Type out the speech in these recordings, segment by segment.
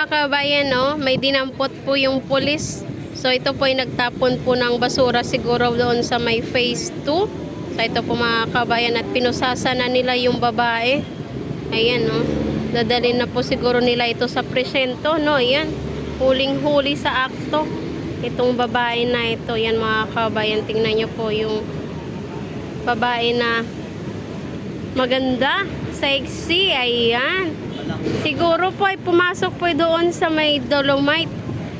Mga kabayan, no, may dinampot po yung pulis. So ito po ay nagtapon po ng basura siguro doon sa may phase 2. So ito po mga kabayan at pinusasa na nila yung babae. Ayan, no. Dadalhin na po siguro nila ito sa presyento, no. Ayan. Huling-huli sa akto. Itong babae na ito. Yan mga kabayan. Tingnan nyo po yung babae na maganda. Sexy. Ayan. Siguro po ay pumasok po doon sa may Dolomite.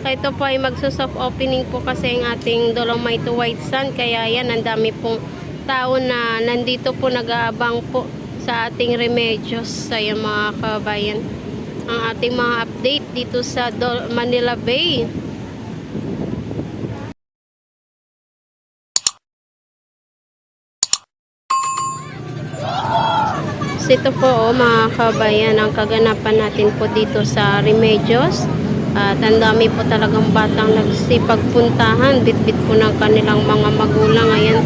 Ito po ay magsusoft opening po kasi ang ating Dolomite White Sand. Kaya yan, ang dami pong tao na nandito po nag-aabang po sa ating Remedios. Ayan mga kabayan, ang ating mga update dito sa Manila Bay. So ito po mga kabayan, ang kaganapan natin po dito sa Remedios. At ang dami po talagang batang nagsipagpuntahan, bit-bit po ng kanilang mga magulang. Ayan,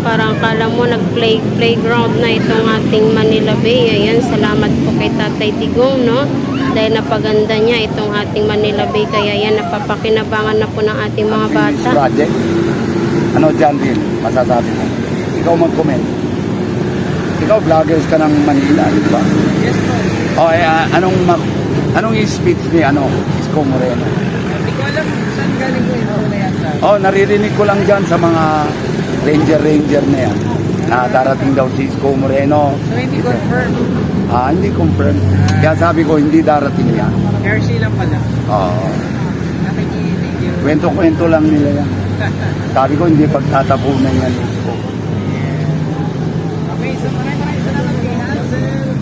parang kala mo nag-playground na itong ating Manila Bay. Ayan, salamat po kay Tatay Digong, no? Dahil napaganda niya itong ating Manila Bay. Kaya yan, napapakinabangan na po ng ating mga bata. Project? Ano dyan din, masasabi mo? Ikaw mag-comment. Ikaw, vloggers ka ng Manila, di ba? Yes po. O, anong speech ni Isko Moreno? Hindi ko alam saan galing ko ito na yan. Oh, naririnig ko lang dyan sa mga ranger na yan. Na darating daw si Isko Moreno. So hindi confirm. Hindi confirm. Kaya sabi ko, hindi darating yan. Hershey lang pala. Oo. Nakikinig. Kwento-kwento lang nila yan. Sabi ko, hindi pagtatapunan yan Isko. Okay, so maraming salamat kay Hansel.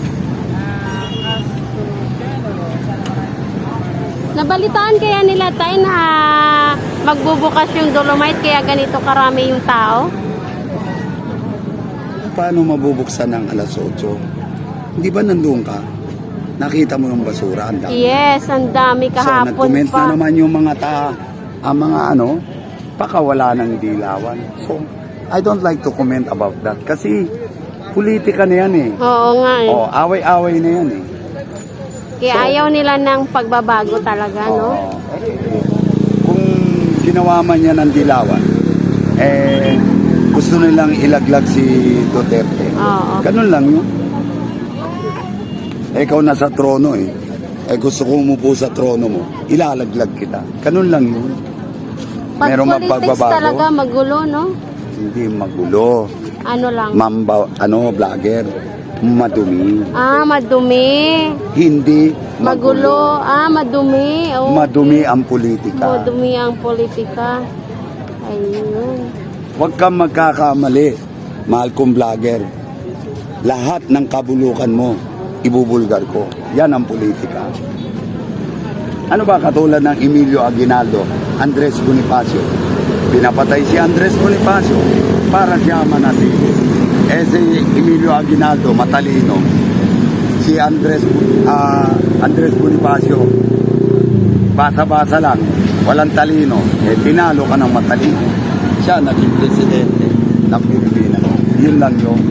Nabalitaan kaya nila tayo na magbubukas yung Dolomite kaya ganito karami yung tao? Paano mabubuksan ng alas 8? Hindi ba nandun ka? Nakita mo yung basura? Ang dami. Yes, ang dami So, kahapon nag-comment pa. na naman yung mga pakawala ng dilawan. So, I don't like to comment about that. Kasi, politika na yan eh. Oo nga eh. Oh, away-away na yan eh. Kaya ayaw nila ng pagbabago talaga, no? Kung ginawa man yan ng dilawan, gusto nilang ilaglag si Duterte. Oo. Ganun lang yun. Ikaw nasa trono eh. Gusto ko umupo sa trono mo. Ilalaglag kita. Ganun lang yun. Pag Merong politics magpagbabago. talaga magulo, no? Hindi magulo. Ano lang? Vlogger. Madumi. Madumi. Hindi Magulo. Madumi. Okay. Madumi ang politika. Madumi ang politika. Ayun. Huwag kang magkakamali, mahal kong vlogger. Lahat ng kabulukan mo, ibubulgar ko. Yan ang politika. Ano ba katulad ng Emilio Aguinaldo, Andres Bonifacio? Pinapatay si Andres Bonifacio para siya manatili. Si Emilio Aguinaldo, matalino. Si Andres Bonifacio, basa-basa lang, walang talino. Tinalo ka ng matalino. Siya naging presidente ng Pilipinas. Yun lang yun.